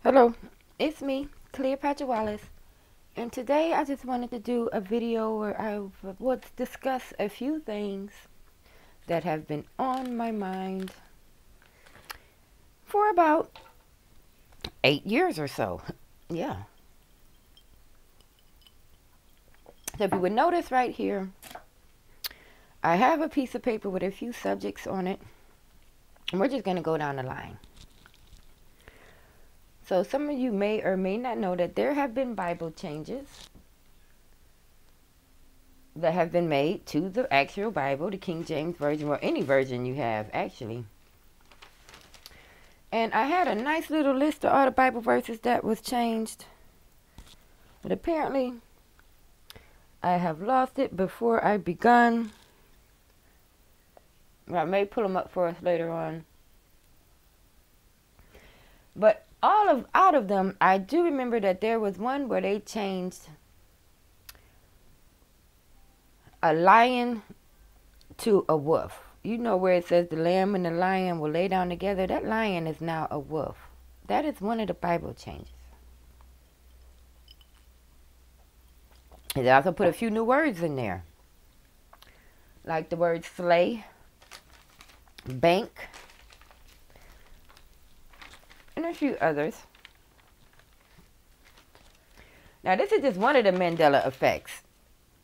Hello, it's me, Cleopatra Wallace, and today I just wanted to do a video where I would discuss a few things that have been on my mind for about 8 years or so. Yeah. So if you would notice right here, I have a piece of paper with a few subjects on it, and we're just going to go down the line. So some of you may or may not know that there have been Bible changes that have been made to the actual Bible, the King James Version, or any version you have, actually. And I had a nice little list of all the Bible verses that was changed. But apparently, I have lost it before I begun. I may pull them up for us later on. But out of them, I do remember that there was one where they changed a lion to a wolf. You know where it says the lamb and the lion will lay down together? That lion is now a wolf. That is one of the Bible changes. They also put a few new words in there, like the word slay, bank, and a few others. Now, this is just one of the Mandela effects.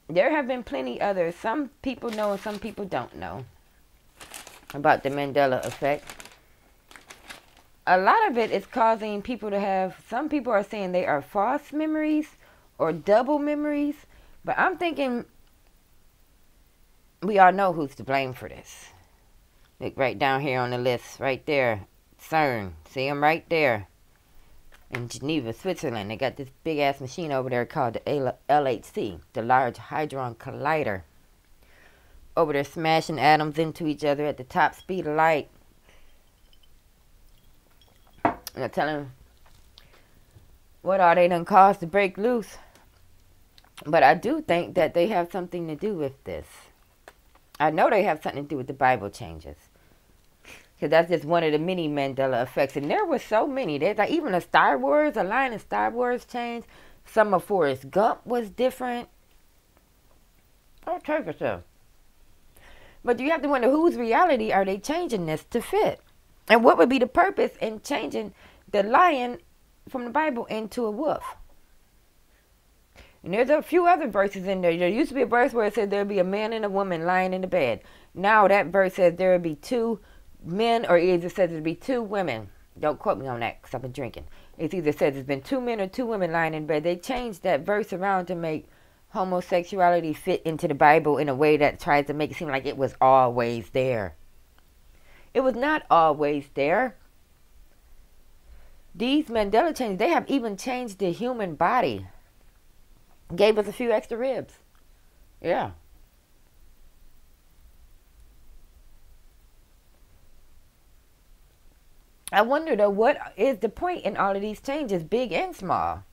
There have been plenty others. Some people know and some people don't know about the Mandela effect. A lot of it is causing people to have, some people are saying they are false memories or double memories. But I'm thinking we all know who's to blame for this. Look right down here on the list, right there. CERN. See them right there. In Geneva, Switzerland. They got this big ass machine over there called the LHC, the Large Hadron Collider. Over there smashing atoms into each other at the top speed of light. And they're telling what all they done caused to break loose. But I do think that they have something to do with this. I know they have something to do with the Bible changes. Because that's just one of the many Mandela effects. And there were so many. There's like even a Star Wars, a line of Star Wars changed. Some of Forrest Gump was different. Oh, take yourself. But you have to wonder, whose reality are they changing this to fit? And what would be the purpose in changing the lion from the Bible into a wolf? And there's a few other verses in there. There used to be a verse where it said there'd be a man and a woman lying in the bed. Now that verse says there would be two men, or it either says there'd be two women. Don't quote me on that because I've been drinking. It either says there's been two men or two women lying in bed. They changed that verse around to make homosexuality fit into the Bible in a way that tries to make it seem like it was always there. It was not always there. These Mandela changes, they have even changed the human body. Gave us a few extra ribs. Yeah. I wonder though, what is the point in all of these changes, big and small?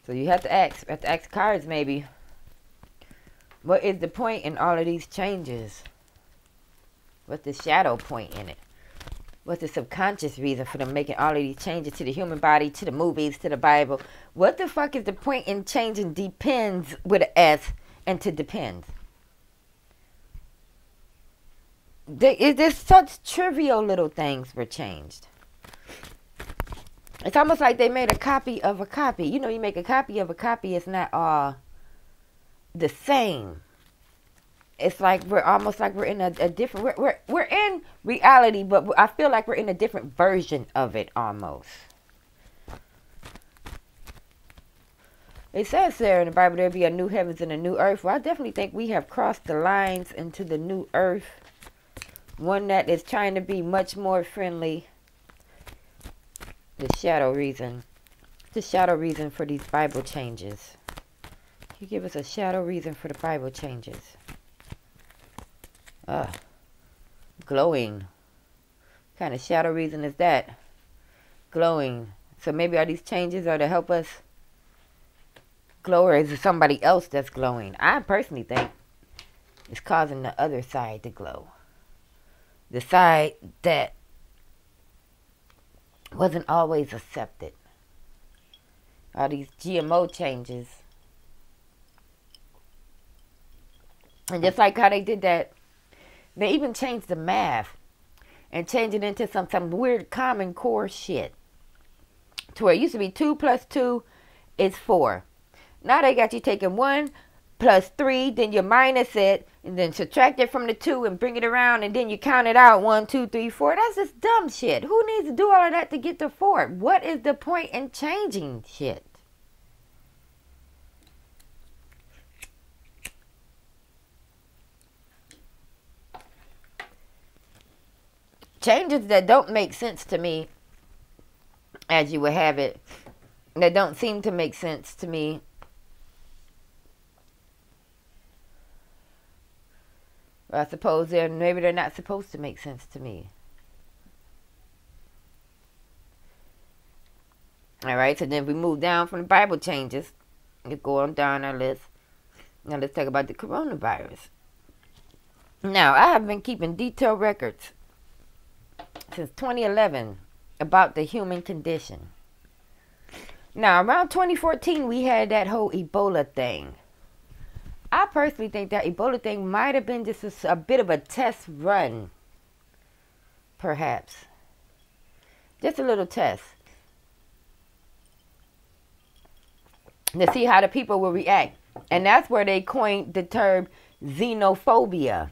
So you have to ask cards maybe. What is the point in all of these changes? What's the shadow point in it? What's the subconscious reason for them making all of these changes to the human body, to the movies, to the Bible? What the fuck is the point in changing depends with an S and to depends? There's such trivial little things were changed. It's almost like they made a copy of a copy. You know, you make a copy of a copy, it's not all the same. It's like we're almost like we're in a different, we're in reality, but I feel like we're in a different version of it almost. It says there in the Bible there'll be a new heavens and a new earth. Well, I definitely think we have crossed the lines into the new earth. One that is trying to be much more friendly. The shadow reason. The shadow reason for these Bible changes. Can you give us a shadow reason for the Bible changes? Glowing. What kind of shadow reason is that? Glowing. So maybe all these changes are to help us glow, or is it somebody else that's glowing? I personally think it's causing the other side to glow. The side that wasn't always accepted. All these GMO changes. And just like how they did that, they even changed the math and changed it into some weird common core shit. To where it used to be 2 plus 2 is 4. Now they got you taking 1 plus 3, then you minus it, and then subtract it from the 2 and bring it around, and then you count it out 1, 2, 3, 4. That's just dumb shit. Who needs to do all of that to get to 4? What is the point in changing shit? Changes that don't make sense to me, as you would have it, that don't seem to make sense to me. I suppose maybe they're not supposed to make sense to me. Alright, so then we move down from the Bible changes. We go on down our list. Now let's talk about the coronavirus. Now, I have been keeping detailed records since 2011 about the human condition. Now, around 2014, we had that whole Ebola thing. I personally think that Ebola thing might have been just a bit of a test run. Perhaps. Just a little test. To see how the people will react. And that's where they coined the term xenophobia.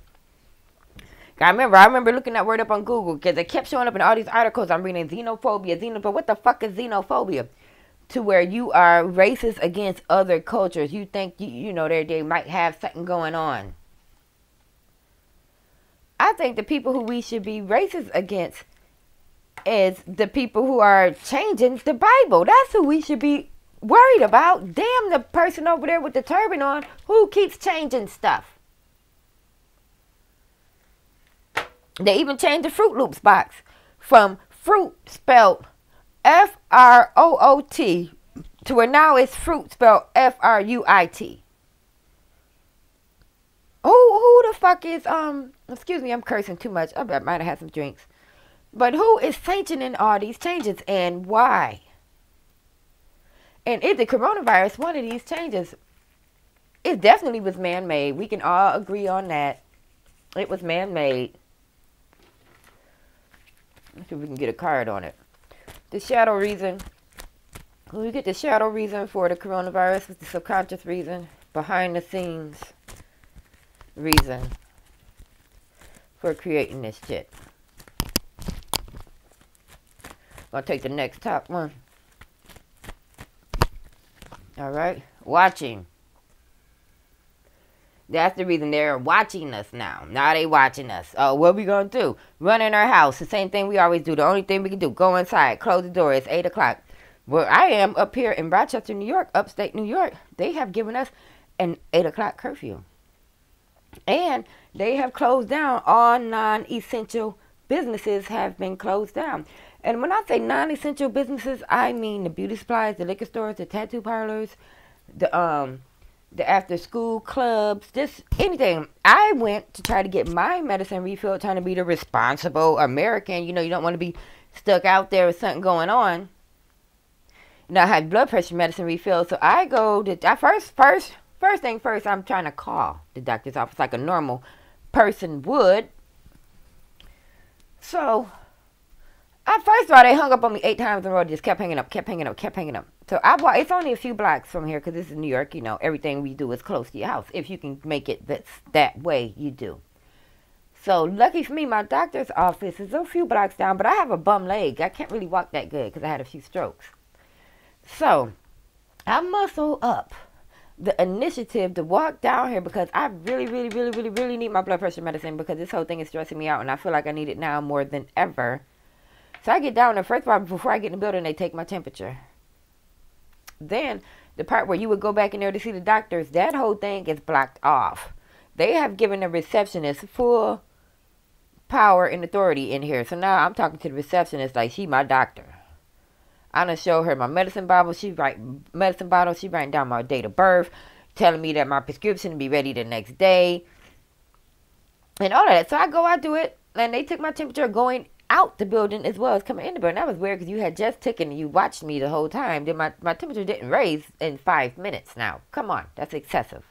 I remember looking that word up on Google because it kept showing up in all these articles. I'm reading xenophobia. What the fuck is xenophobia? To where you are racist against other cultures. You think, you know, they might have something going on. I think the people who we should be racist against is the people who are changing the Bible. That's who we should be worried about. Damn the person over there with the turban on who keeps changing stuff. They even changed the Fruit Loops box from fruit spelled F-R-O-O-T to where now it's fruit spelled F-R-U-I-T. Who the fuck is, excuse me, I'm cursing too much. I might have had some drinks. But who is sanctioning all these changes and why? And is the coronavirus one of these changes? It definitely was man-made. We can all agree on that. It was man-made. Let's see if we can get a card on it. The shadow reason. When we get the shadow reason for the coronavirus, it's the subconscious reason, behind the scenes reason for creating this shit. I'll take the next top one. Alright. Watching. That's the reason they're watching us now. Now they watching us. Oh, what we gonna do? Run in our house. The same thing we always do. The only thing we can do, go inside, close the door. It's 8 o'clock. Where I am up here in Rochester, New York, upstate New York, they have given us an 8 o'clock curfew. And they have closed down. All non-essential businesses have been closed down. And when I say non-essential businesses, I mean the beauty supplies, the liquor stores, the tattoo parlors, the after school clubs, just anything. I went to try to get my medicine refilled, trying to be the responsible American. You know, you don't want to be stuck out there with something going on. And I had blood pressure medicine refilled, so I go to first thing first, I'm trying to call the doctor's office like a normal person would. So first of all, they hung up on me 8 times in a row. Just kept hanging up. So it's only a few blocks from here because this is New York. You know, everything we do is close to your house. If you can make it that way, you do. So lucky for me, my doctor's office is a few blocks down, but I have a bum leg. I can't really walk that good because I had a few strokes. So I muscle up the initiative to walk down here because I really need my blood pressure medicine because this whole thing is stressing me out and I feel like I need it now more than ever. So I get down there. First of all, before I get in the building, they take my temperature. Then, the part where you would go back in there to see the doctors, that whole thing is blocked off. They have given the receptionist full power and authority in here. So now I'm talking to the receptionist like she my doctor. I'm going to show her my medicine bottle. She writing down my date of birth, telling me that my prescription will be ready the next day. And all of that. So I go, I do it. And they took my temperature going out the building as well as coming in the building. That was weird because you had just taken and you watched me the whole time. Then my temperature didn't raise in 5 minutes now. Come on, that's excessive.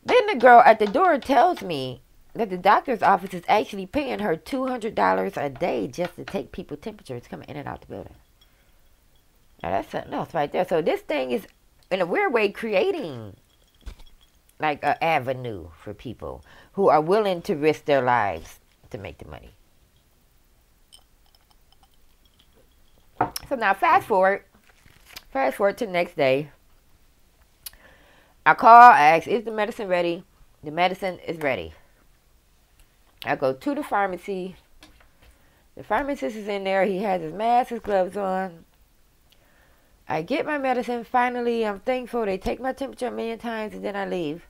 Then the girl at the door tells me that the doctor's office is actually paying her $200 a day just to take people's temperatures coming in and out the building. Now that's something else right there. So this thing is, in a weird way, creating like an avenue for people who are willing to risk their lives to make the money. So now fast forward to the next day. I call, I ask, is the medicine ready? The medicine is ready. I go to the pharmacy. The pharmacist is in there. He has his mask, his gloves on. I get my medicine. Finally, I'm thankful. They take my temperature a million times and then I leave.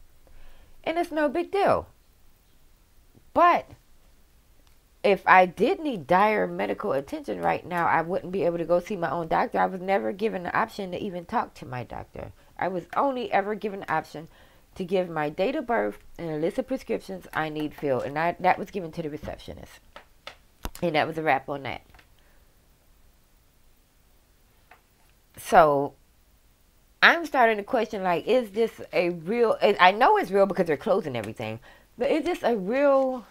And it's no big deal. But if I did need dire medical attention right now, I wouldn't be able to go see my own doctor. I was never given the option to even talk to my doctor. I was only ever given the option to give my date of birth and a list of prescriptions I need filled. And that was given to the receptionist. And that was a wrap on that. So I'm starting to question, like, is this a real... I know it's real because they're closing everything. But is this a real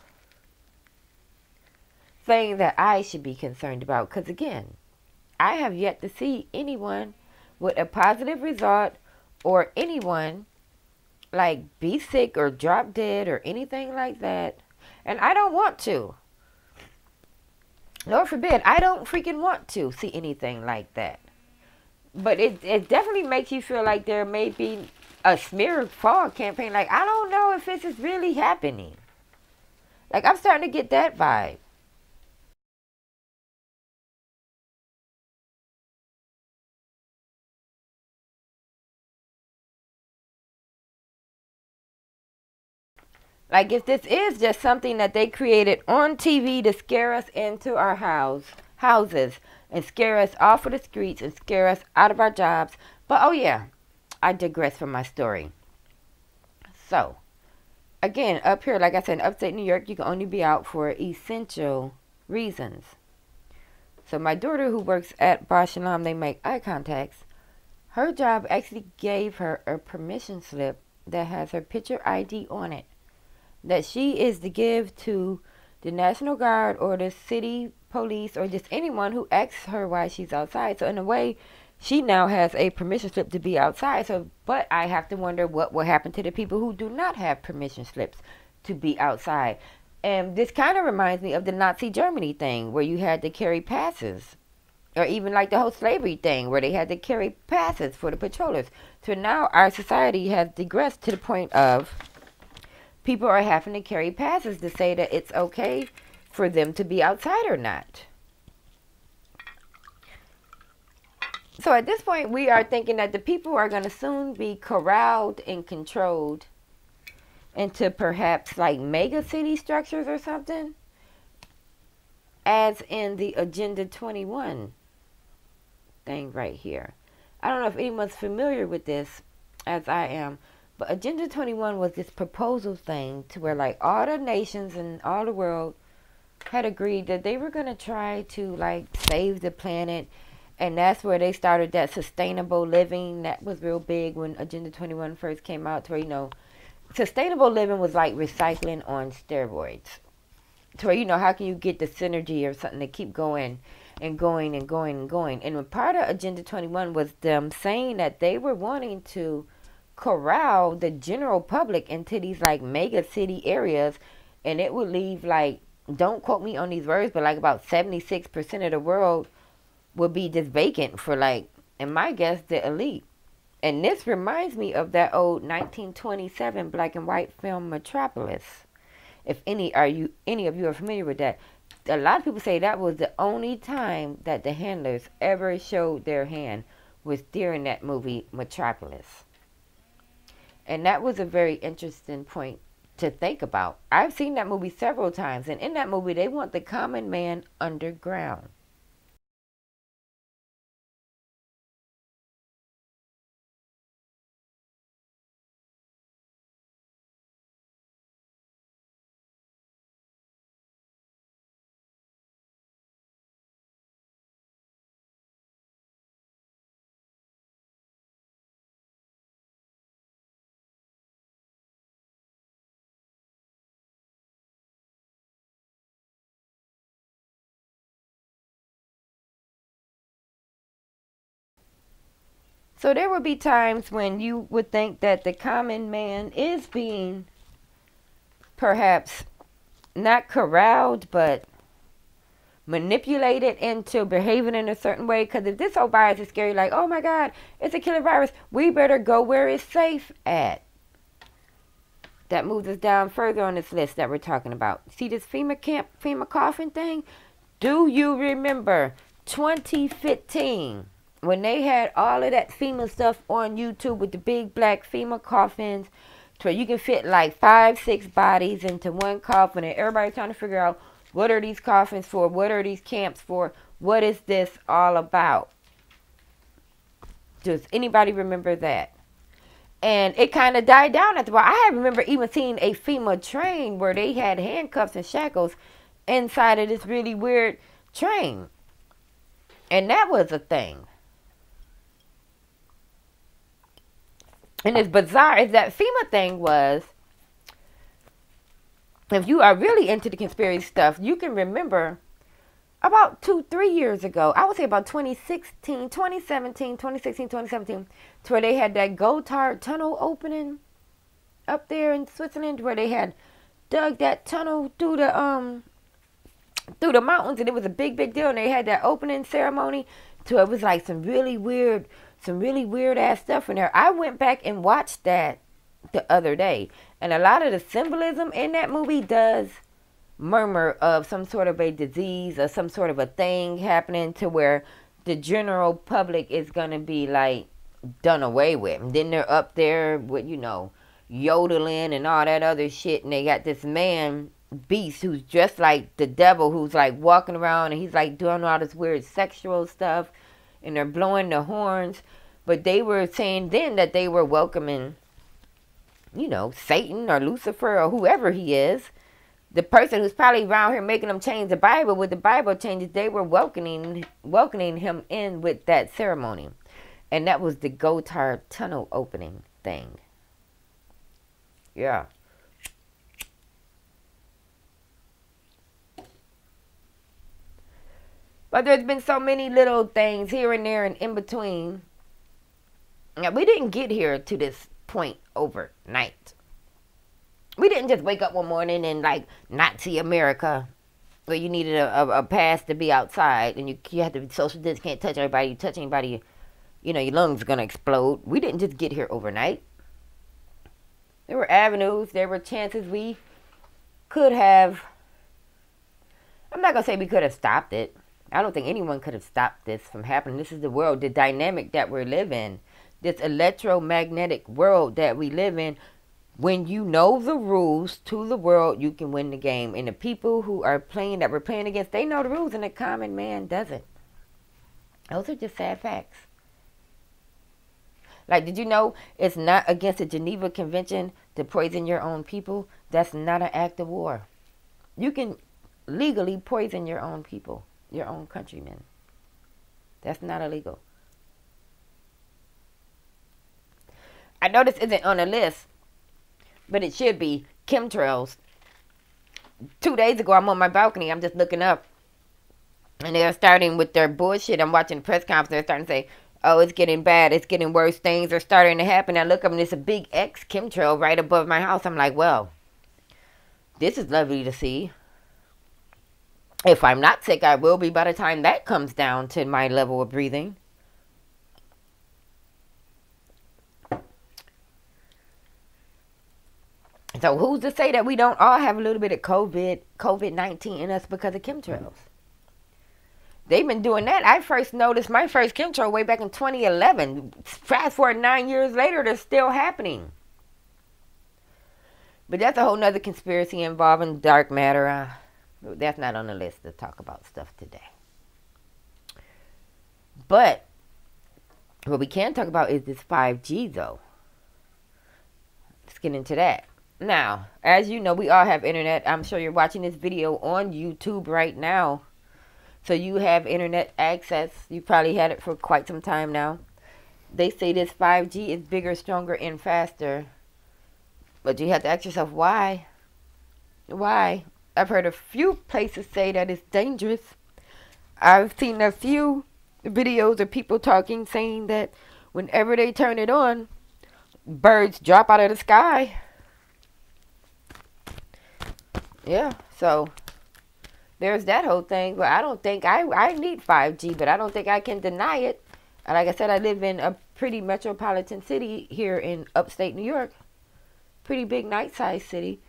thing that I should be concerned about? Because, again, I have yet to see anyone with a positive result or anyone like be sick or drop dead or anything like that. And I don't want to. Lord forbid, I don't freaking want to see anything like that. But it definitely makes you feel like there may be a smear fraud campaign. Like, I don't know if this is really happening. Like, I'm starting to get that vibe. Like, if this is just something that they created on TV to scare us into our houses and scare us off of the streets and scare us out of our jobs. But, oh yeah, I digress from my story. So, again, up here, like I said, in upstate New York, you can only be out for essential reasons. So my daughter, who works at Bosch and Lomb, they make eye contacts. Her job actually gave her a permission slip that has her picture ID on it, that she is to give to the National Guard or the city police or just anyone who asks her why she's outside. So in a way, she now has a permission slip to be outside. So, but I have to wonder what will happen to the people who do not have permission slips to be outside. And this kind of reminds me of the Nazi Germany thing where you had to carry passes. Or even like the whole slavery thing where they had to carry passes for the patrollers. So now our society has digressed to the point of people are having to carry passes to say that it's okay for them to be outside or not. So at this point, we are thinking that the people are going to soon be corralled and controlled into perhaps like mega city structures or something, as in the Agenda 21 thing right here. I don't know if anyone's familiar with this, as I am, but Agenda 21 was this proposal thing to where like all the nations and all the world had agreed that they were going to try to like save the planet. And that's where they started that sustainable living. That was real big when Agenda 21 first came out, to where, you know, sustainable living was like recycling on steroids. To where, you know, how can you get the synergy or something to keep going and going and going and going. And part of Agenda 21 was them saying that they were wanting to corral the general public into these like mega city areas, and it would leave like, don't quote me on these words, but like about 76% of the world would be just vacant for like, in my guess, the elite. And this reminds me of that old 1927 black and white film Metropolis. If any of you are familiar with that, a lot of people say that was the only time that the handlers ever showed their hand was during that movie Metropolis. And that was a very interesting point to think about. I've seen that movie several times, and in that movie they want the common man underground. So there will be times when you would think that the common man is being perhaps not corralled, but manipulated into behaving in a certain way. Because if this whole virus is scary, like, oh my God, it's a killer virus, we better go where it's safe at. That moves us down further on this list that we're talking about. See this FEMA coffin thing? Do you remember 2015 when they had all of that FEMA stuff on YouTube with the big black FEMA coffins to where you can fit like 5-6 bodies into one coffin, and everybody's trying to figure out, what are these coffins for? What are these camps for? What is this all about? Does anybody remember that? And it kind of died down after a while. I remember even seeing a FEMA train where they had handcuffs and shackles inside of this really weird train. And that was a thing. And as bizarre as that FEMA thing was, if you are really into the conspiracy stuff, you can remember about 2-3 years ago, I would say about 2016, 2017, 2016, 2017, to where they had that Gotthard tunnel opening up there in Switzerland, where they had dug that tunnel through the mountains, and it was a big deal, and they had that opening ceremony. So it was like some really weird ass stuff in there. I went back and watched that the other day, and a lot of the symbolism in that movie does murmur of some sort of a disease or some sort of a thing happening to where the general public is going to be like done away with. And then they're up there with, you know, yodeling and all that other shit, and they got this man beast who's just like the devil, who's like walking around, and he's like doing all this weird sexual stuff, and they're blowing the horns. But they were saying then that they were welcoming, you know, Satan or Lucifer or whoever he is, the person who's probably around here making them change the Bible with the Bible changes. They were welcoming him in with that ceremony. And that was the Gotthard tunnel opening thing. Yeah. But there's been so many little things here and there and in between. Now, we didn't get here to this point overnight. We didn't just wake up one morning and like Nazi America, where you needed a pass to be outside, and you had to be social distance, can't touch everybody. You touch anybody, you know, your lungs are going to explode. We didn't just get here overnight. There were avenues, there were chances we could have. I'm not going to say we could have stopped it. I don't think anyone could have stopped this from happening. This is the world, the dynamic that we live in. This electromagnetic world that we live in. When you know the rules to the world, you can win the game. And the people who are playing, that we're playing against, they know the rules, and the common man doesn't. Those are just sad facts. Like, did you know it's not against the Geneva Convention to poison your own people? That's not an act of war. You can legally poison your own people, your own countrymen. That's not illegal. I know this isn't on the list, but it should be. Chemtrails. 2 days ago, I'm on my balcony. I'm just looking up. And they're starting with their bullshit. I'm watching the press conference. They're starting to say, oh, it's getting bad. It's getting worse. Things are starting to happen. I look up and there's a big X chemtrail right above my house. I'm like, well, this is lovely to see. If I'm not sick, I will be by the time that comes down to my level of breathing. So who's to say that we don't all have a little bit of COVID-19 in us because of chemtrails? They've been doing that. I first noticed my first chemtrail way back in 2011. Fast forward 9 years later, they're still happening. But that's a whole nother conspiracy involving dark matter. That's not on the list to talk about stuff today. But what we can talk about is this 5G, though. Let's get into that. Now, as you know, we all have internet. I'm sure you're watching this video on YouTube right now. So you have internet access. You probably had it for quite some time now. They say this 5G is bigger, stronger, and faster. But you have to ask yourself, why? Why? I've heard a few places say that it's dangerous. I've seen a few videos of people talking, saying that whenever they turn it on, birds drop out of the sky. Yeah, so there's that whole thing. But I don't think I need 5G, but I don't think I can deny it. Like I said, I live in a pretty metropolitan city here in upstate New York. Pretty big night-sized city.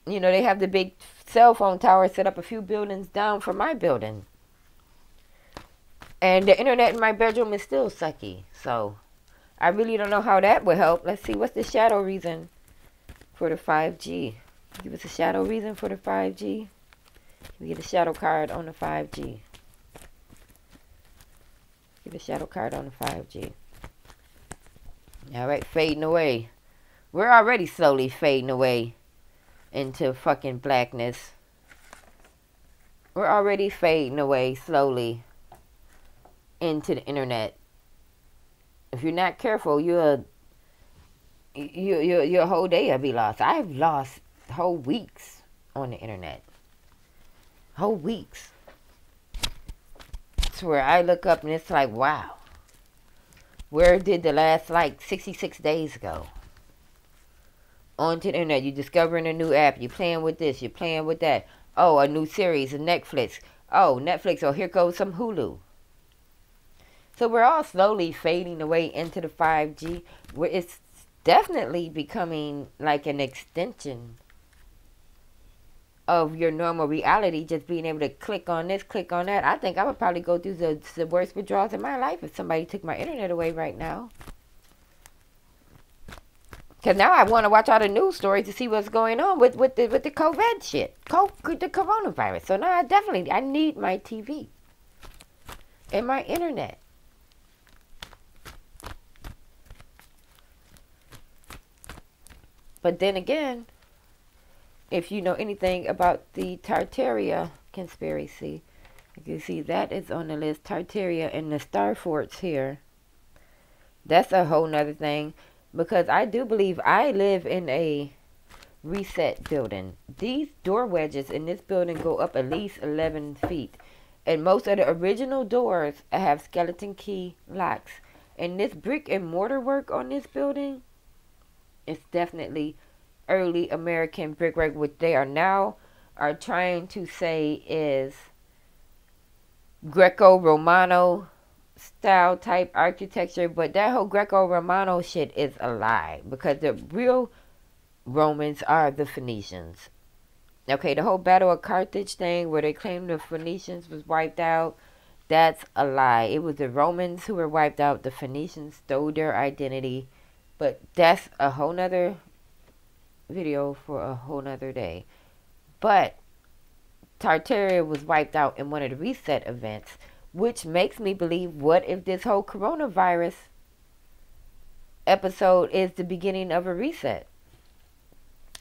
You know, they have the big cell phone tower set up a few buildings down from my building. And the internet in my bedroom is still sucky. So, I really don't know how that would help. Let's see, what's the shadow reason for the 5G? Give us a shadow reason for the 5G. We get a shadow card on the 5G. Get a shadow card on the 5G. Alright, fading away. We're already slowly fading away into fucking blackness. We're already fading away slowly into the internet. If you're not careful, your whole day will be lost. I've lost whole weeks on the internet. Whole weeks. It's where I look up and it's like, wow. Where did the last, like, 66 days go? Onto the internet. You're discovering a new app. You're playing with this. You're playing with that. Oh, a new series, a Netflix. Oh, Netflix. Oh, here goes some Hulu. So we're all slowly fading away into the 5G. Where it's definitely becoming like an extension of your normal reality, just being able to click on this, click on that. I think I would probably go through the worst withdrawals in my life if somebody took my internet away right now. Because now I want to watch all the news stories to see what's going on with the COVID shit. The coronavirus. So now I need my TV. And my internet. But then again, if you know anything about the Tartaria conspiracy, you can see that is on the list. Tartaria and the Star Forts here. That's a whole nother thing. Because I do believe I live in a reset building. These door wedges in this building go up at least 11 feet. And most of the original doors have skeleton key locks. And this brick and mortar work on this building is definitely early American brickwork, which they are now trying to say is Greco-Romano style type architecture, but that whole Greco-Romano shit is a lie, because the real Romans are the Phoenicians. Okay, the whole Battle of Carthage thing where they claim the Phoenicians was wiped out, that's a lie. It was the Romans who were wiped out. The Phoenicians stole their identity, but that's a whole nother video for a whole nother day. But Tartaria was wiped out in one of the reset events, which makes me believe, what if this whole coronavirus episode is the beginning of a reset?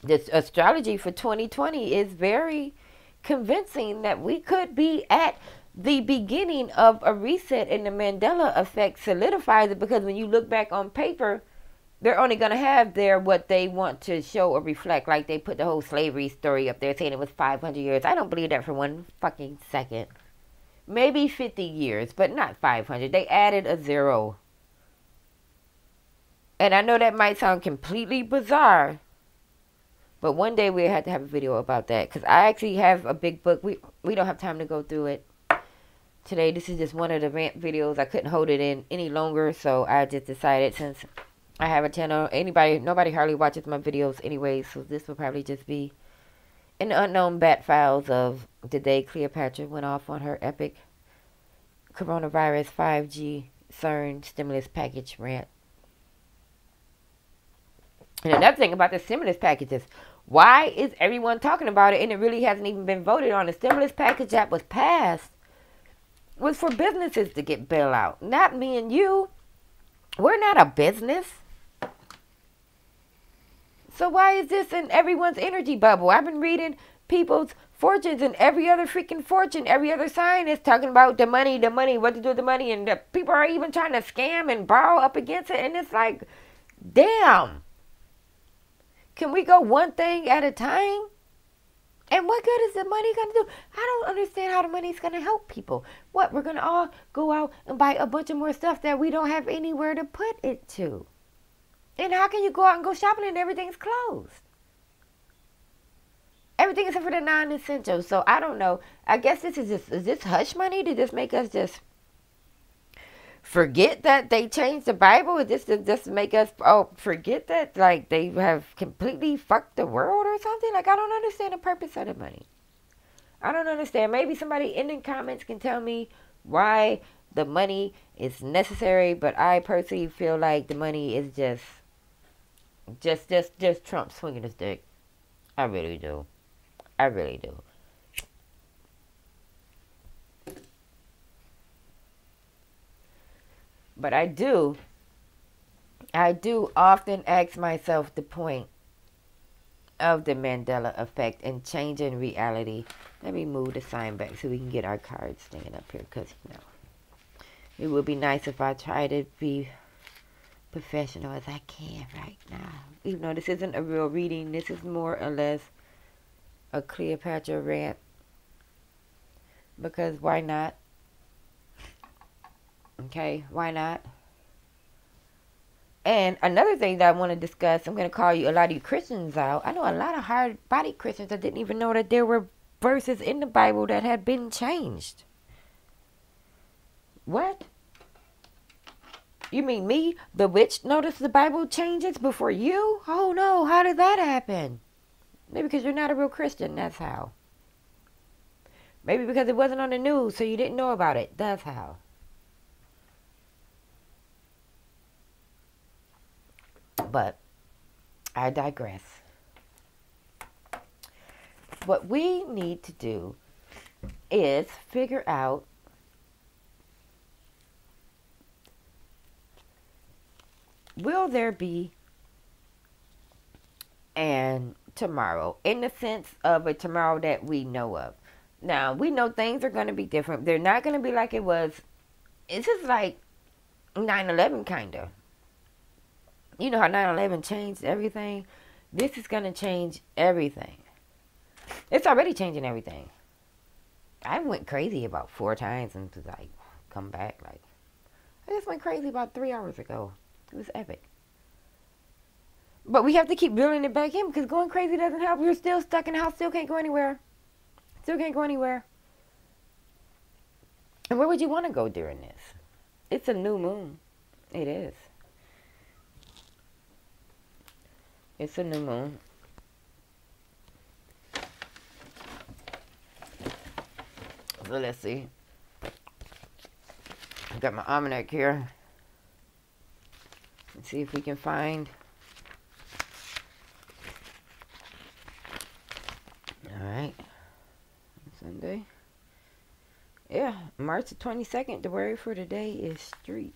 This astrology for 2020 is very convincing that we could be at the beginning of a reset, and the Mandela effect solidifies it, because when you look back on paper, they're only going to have there what they want to show or reflect. Like they put the whole slavery story up there saying it was 500 years. I don't believe that for one fucking second. Maybe 50 years, but not 500. They added a zero. And I know that might sound completely bizarre, but one day we'll have to have a video about that, because I actually have a big book. We don't have time to go through it today. This is just one of the rant videos. I couldn't hold it in any longer, so I just decided, since I have a channel, nobody hardly watches my videos anyway, so this will probably just be in the unknown bat files of the day Cleopatra went off on her epic coronavirus 5G CERN stimulus package rant. And another thing about the stimulus packages, why is everyone talking about it and it really hasn't even been voted on? The stimulus package that was passed was for businesses to get bailout, not me and you. We're not a business. So why is this in everyone's energy bubble? I've been reading people's fortunes, and every other freaking fortune, every other sign is talking about the money, what to do with the money, and the people are even trying to scam and borrow up against it, and it's like, damn. Can we go one thing at a time? And what good is the money going to do? I don't understand how the money's going to help people. What, we're going to all go out and buy a bunch of more stuff that we don't have anywhere to put it to. And how can you go out and go shopping and everything's closed? Everything except for the non-essentials. So I don't know. I guess is this hush money? Did this make us just forget that they changed the Bible? Did this make us forget that like they have completely fucked the world or something? Like I don't understand the purpose of the money. I don't understand. Maybe somebody in the comments can tell me why the money is necessary, but I personally feel like the money is just Trump swinging his dick. I really do. I really do. But I do often ask myself the point of the Mandela effect and changing reality. Let me move the sign back so we can get our cards staying up here, because it would be nice if I try to be professional as I can right now. Even though this isn't a real reading, this is more or less a Cleopatra rant. Because why not? Okay, why not? And another thing that I want to discuss, I'm going to call you a lot of you Christians out. I know a lot of hard-bodied Christians that didn't even know that there were verses in the Bible that had been changed. What? You mean me, the witch, noticed the Bible changes before you? Oh no, how did that happen? Maybe because you're not a real Christian, that's how. Maybe because it wasn't on the news, so you didn't know about it, that's how. But I digress. What we need to do is figure out will there be an tomorrow, in the sense of a tomorrow that we know of. Now, we know things are going to be different. They're not going to be like it was. It's just like 9/11 kind of. You know how 9/11 changed everything? This is going to change everything. It's already changing everything. I went crazy about 4 times and was like, come back. Like, I just went crazy about 3 hours ago. It was epic. But we have to keep reeling it back in, because going crazy doesn't help. You're still stuck in the house, still can't go anywhere. Still can't go anywhere. And where would you want to go during this? It's a new moon. It is. It's a new moon. So let's see. I got my almanac here. Let's see if we can find. Alright. Sunday. Yeah, March the 22nd. The word for today is street.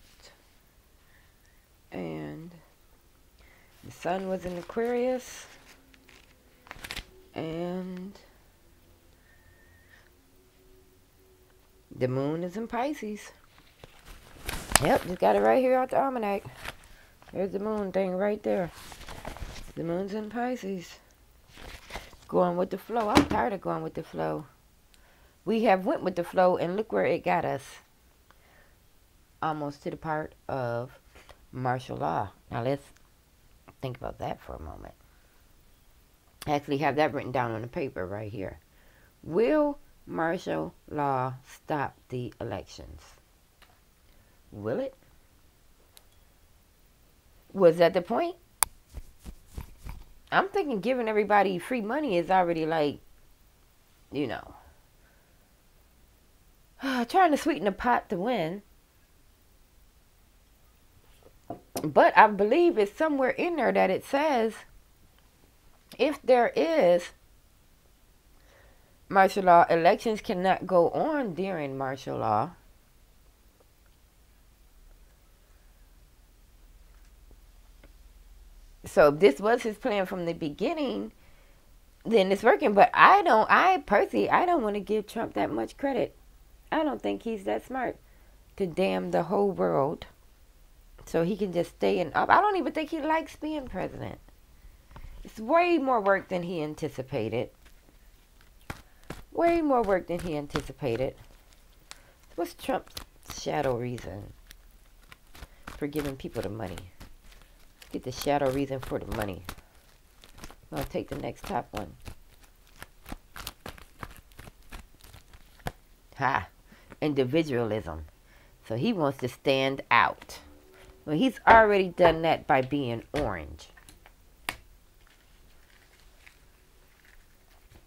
And the sun was in Aquarius. And the moon is in Pisces. Yep, just got it right here out the almanac. There's the moon thing right there. The moon's in Pisces. Going with the flow. I'm tired of going with the flow. We have went with the flow, and look where it got us. Almost to the part of martial law. Now let's think about that for a moment. I actually have that written down on the paper right here. Will martial law stop the elections? Will it? Was that the point? I'm thinking giving everybody free money is already like, you know, trying to sweeten the pot to win. But I believe it's somewhere in there that it says if there is martial law, elections cannot go on during martial law. So if this was his plan from the beginning, then it's working. But I personally don't want to give Trump that much credit. I don't think he's that smart to damn the whole world so he can just stay in. I don't even think he likes being president. It's way more work than he anticipated. Way more work than he anticipated. What's Trump's shadow reason for giving people the money? Get the shadow reason for the money. I'll take the next top one. Ha! Individualism. So he wants to stand out. Well, he's already done that by being orange.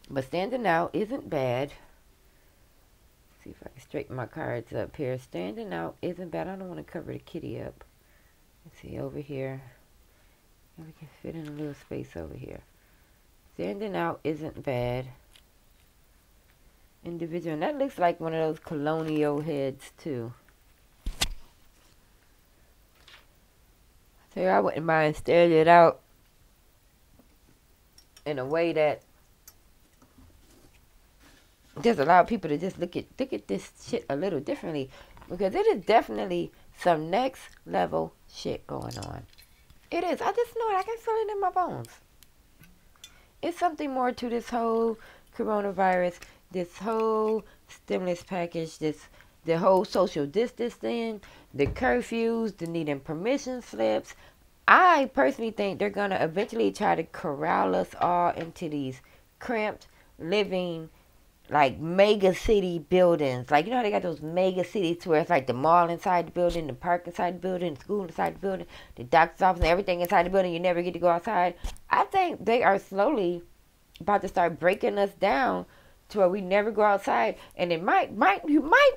But standing out isn't bad. Let's see if I can straighten my cards up here. Standing out isn't bad. I don't want to cover the kitty up. Let's see, over here. We can fit in a little space over here. Standing out isn't bad. Individual. And that looks like one of those colonial heads, too. So I wouldn't mind standing out in a way that just allow people to just look at this shit a little differently, because it is definitely some next level shit going on. It is. I just know it. I can feel it in my bones. It's something more to this whole coronavirus, this whole stimulus package, the whole social distancing, the curfews, the needing permission slips. I personally think they're going to eventually try to corral us all into these cramped living, like, mega city buildings. Like, you know how they got those mega cities where it's like the mall inside the building, the park inside the building, the school inside the building, the doctor's office, and everything inside the building. You never get to go outside. I think they are slowly about to start breaking us down to where we never go outside. And you might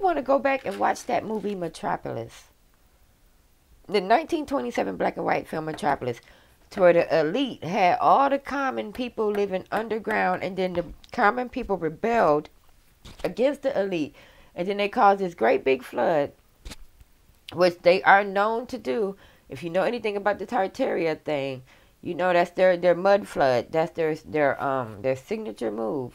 want to go back and watch that movie Metropolis. The 1927 black and white film Metropolis, to where the elite had all the common people living underground, and then the common people rebelled against the elite, and then they caused this great big flood, which they are known to do. If you know anything about the Tartaria thing, you know that's their mud flood. That's their signature move.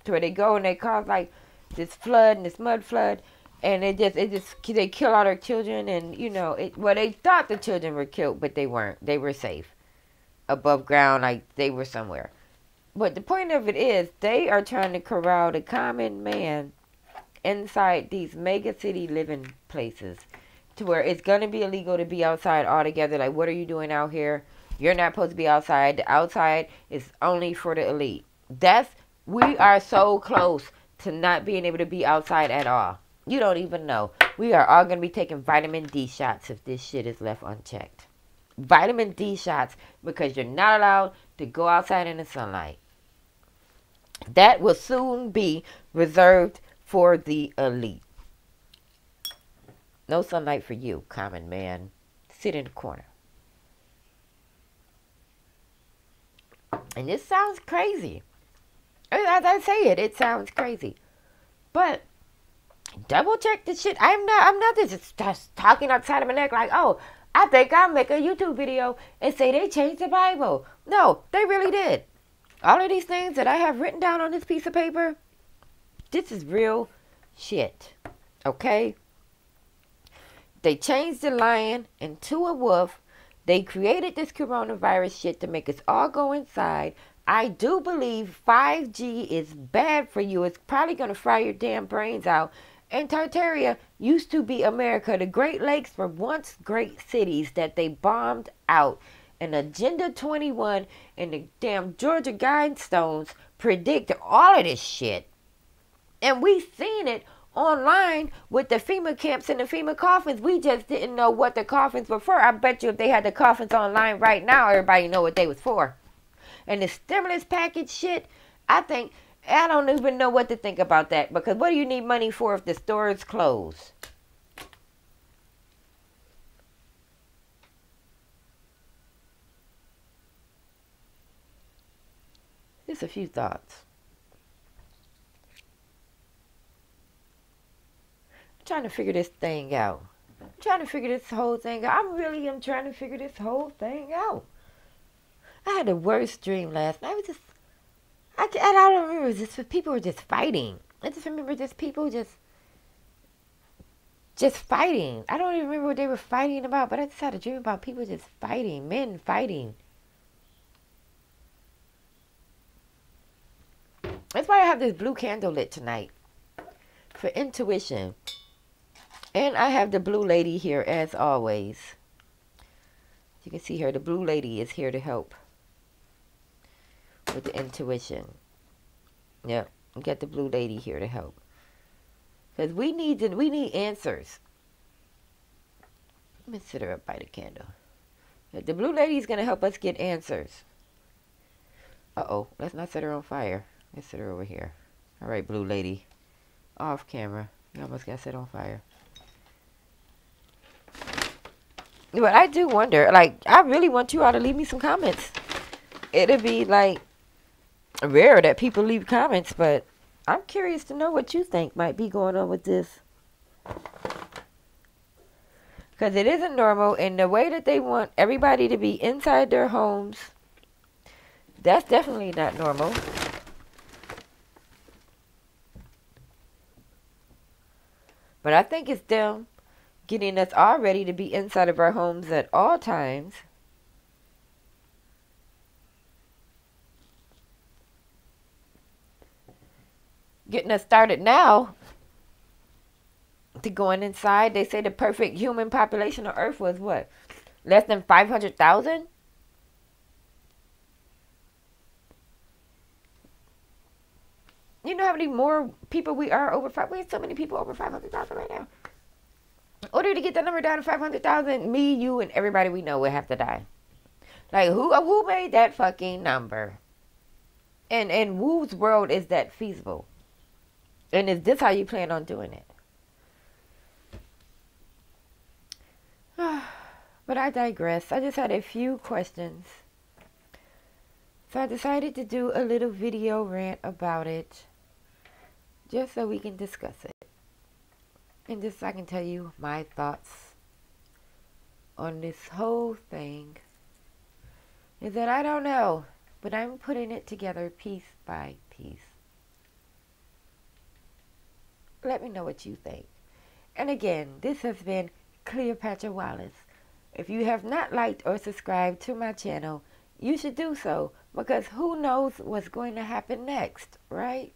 To where they go and they cause like this flood and this mud flood. And they kill all their children, and you know they thought the children were killed, but they weren't. They were safe above ground, like they were somewhere. But the point of it is, they are trying to corral the common man inside these mega city living places, to where it's gonna be illegal to be outside altogether. Like, what are you doing out here? You're not supposed to be outside. The outside is only for the elite. We are so close to not being able to be outside at all. You don't even know. We are all going to be taking vitamin D shots if this shit is left unchecked. Vitamin D shots, because you're not allowed to go outside in the sunlight. That will soon be reserved for the elite. No sunlight for you, common man. Sit in the corner. And this sounds crazy. As I say it sounds crazy. But double check the shit. I'm not just talking outside of my neck like, oh, I think I'll make a YouTube video and say they changed the Bible. No, they really did. All of these things that I have written down on this piece of paper, this is real shit. Okay? They changed the lion into a wolf. They created this coronavirus shit to make us all go inside. I do believe 5G is bad for you. It's probably going to fry your damn brains out. And Tartaria used to be America. The Great Lakes were once great cities that they bombed out. And Agenda 21 and the damn Georgia Guidestones predict all of this shit. And we seen it online with the FEMA camps and the FEMA coffins. We just didn't know what the coffins were for. I bet you if they had the coffins online right now, everybody know what they was for. And the stimulus package shit, I don't even know what to think about that. Because what do you need money for if the stores close? Just a few thoughts. I'm trying to figure this thing out. I'm trying to figure this whole thing out. I really am trying to figure this whole thing out. I had the worst dream last night. I don't remember. It was just people were just fighting. I just remember just people just fighting. I don't even remember what they were fighting about, but I just had a dream about people just fighting, men fighting. That's why I have this blue candle lit tonight for intuition. And I have the blue lady here as always. You can see her. The blue lady is here to help with the intuition. Yep, we got the blue lady here to help. Because we need answers. Let me sit her up by the candle. The blue lady is going to help us get answers. Uh-oh, let's not set her on fire. Let's set her over here. All right, blue lady. Off camera. You almost got set on fire. But I do wonder, like, I really want you all to leave me some comments. It'd be, like, rare that people leave comments, but I'm curious to know what you think might be going on with this. Because it isn't normal, and the way that they want everybody to be inside their homes, that's definitely not normal. But I think it's them getting us all ready to be inside of our homes at all times. Getting us started now to going inside. They say the perfect human population on Earth was what? Less than 500,000? You know how many more people we are over 5? We have so many people over 500,000 right now. In order to get the number down to 500,000, me, you, and everybody we know will have to die. Like, who made that fucking number? And in whose world is that feasible? And is this how you plan on doing it? But I digress. I just had a few questions. So I decided to do a little video rant about it. Just so we can discuss it. And just so I can tell you my thoughts on this whole thing. Is that I don't know. But I'm putting it together piece by piece. Let me know what you think. And again, this has been Cleopatra Wallace. If you have not liked or subscribed to my channel, you should do so. Because who knows what's going to happen next, right?